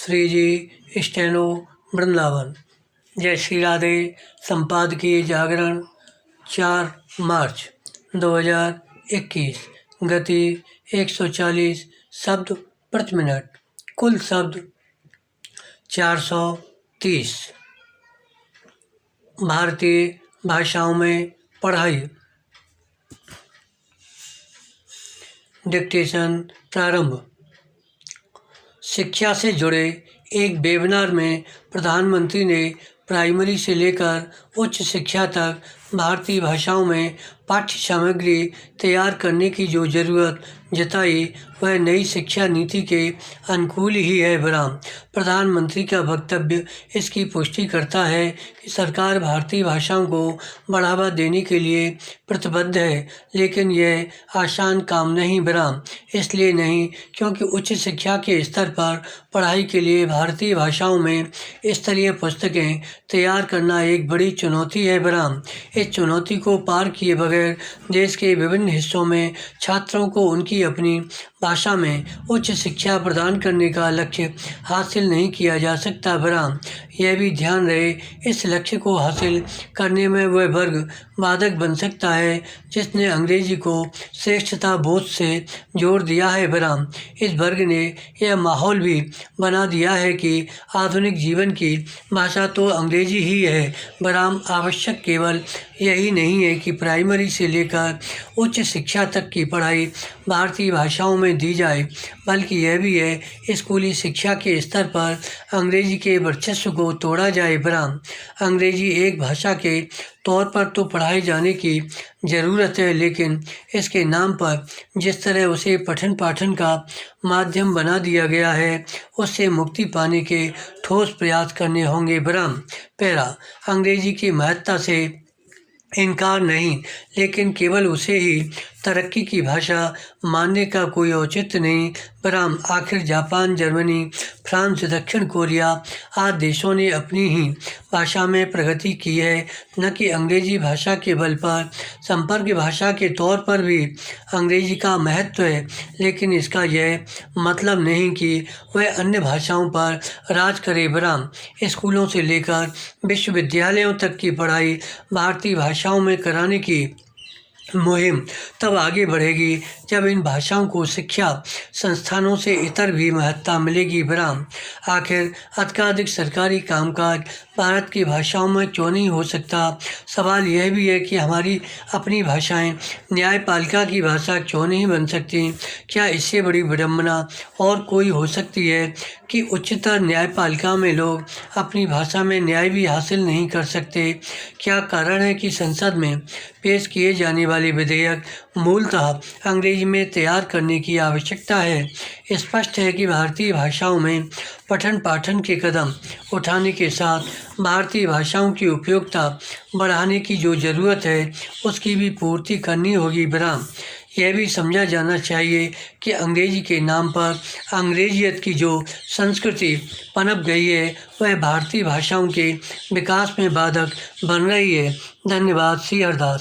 श्री जी steno Vrindavan. जय श्री राधे। संपादकीय जागरण 4 मार्च 2021। गति 140 शब्द प्रति मिनट। कुल शब्द 430। भारतीय भाषाओं में पढ़ाई। डिक्टेशन प्रारंभ। शिक्षा से जुड़े एक वेबिनार में प्रधानमंत्री ने प्राइमरी से लेकर उच्च शिक्षा तक भारतीय भाषाओं में पाठ्य सामग्री तैयार करने की जो ज़रूरत जताई वह नई शिक्षा नीति के अनुकूल ही है। प्रधानमंत्री का वक्तव्य इसकी पुष्टि करता है कि सरकार भारतीय भाषाओं को बढ़ावा देने के लिए प्रतिबद्ध है, लेकिन यह आसान काम नहीं। इसलिए नहीं क्योंकि उच्च शिक्षा के स्तर पर पढ़ाई के लिए भारतीय भाषाओं में स्तरीय पुस्तकें तैयार करना एक बड़ी चुनौती है। इस चुनौती को पार किए बगैर देश के विभिन्न हिस्सों में छात्रों को उनकी अपनी भाषा में उच्च शिक्षा प्रदान करने का लक्ष्य हासिल नहीं किया जा सकता। यह भी ध्यान रहे, इस लक्ष्य को हासिल करने में वह वर्ग बाधक बन सकता है जिसने अंग्रेजी को श्रेष्ठता बोध से जोड़ दिया है। इस वर्ग ने यह माहौल भी बना दिया है कि आधुनिक जीवन की भाषा तो अंग्रेजी ही है। आवश्यक केवल यही नहीं है कि प्राइमरी से लेकर उच्च शिक्षा तक की पढ़ाई भारतीय भाषाओं में दी जाए, बल्कि यह भी है स्कूली शिक्षा के स्तर पर अंग्रेजी के वर्चस्व को तोड़ा जाए। अंग्रेजी एक भाषा के तौर पर तो पढ़ाई जाने की ज़रूरत है, लेकिन इसके नाम पर जिस तरह उसे पठन पाठन का माध्यम बना दिया गया है उससे मुक्ति पाने के ठोस प्रयास करने होंगे। अंग्रेजी की महत्ता से इनकार नहीं, लेकिन केवल उसे ही तरक्की की भाषा मानने का कोई औचित्य नहीं। आखिर जापान, जर्मनी, फ्रांस, दक्षिण कोरिया आदि देशों ने अपनी ही भाषा में प्रगति की है, न कि अंग्रेजी भाषा के बल पर। संपर्क भाषा के तौर पर भी अंग्रेजी का महत्व है, लेकिन इसका यह मतलब नहीं कि वह अन्य भाषाओं पर राज करे। स्कूलों से लेकर विश्वविद्यालयों तक की पढ़ाई भारतीय भाषाओं में कराने की मुहिम तब आगे बढ़ेगी जब इन भाषाओं को शिक्षा संस्थानों से इतर भी महत्ता मिलेगी। आखिर अधिकाधिक सरकारी कामकाज भारत की भाषाओं में क्यों नहीं हो सकता? सवाल यह भी है कि हमारी अपनी भाषाएं न्यायपालिका की भाषा क्यों नहीं बन सकती? क्या इससे बड़ी विडंबना और कोई हो सकती है कि उच्चतर न्यायपालिका में लोग अपनी भाषा में न्याय भी हासिल नहीं कर सकते? क्या कारण है कि संसद में पेश किए जाने वाले विधेयक मूलतः अंग्रेजी में तैयार करने की आवश्यकता है? स्पष्ट है कि भारतीय भाषाओं में पठन पाठन के कदम उठाने के साथ भारतीय भाषाओं की उपयोगिता बढ़ाने की जो ज़रूरत है उसकी भी पूर्ति करनी होगी। यह भी समझा जाना चाहिए कि अंग्रेजी के नाम पर अंग्रेजियत की जो संस्कृति पनप गई है वह भारतीय भाषाओं के विकास में बाधक बन रही है। धन्यवाद। श्री हरदास।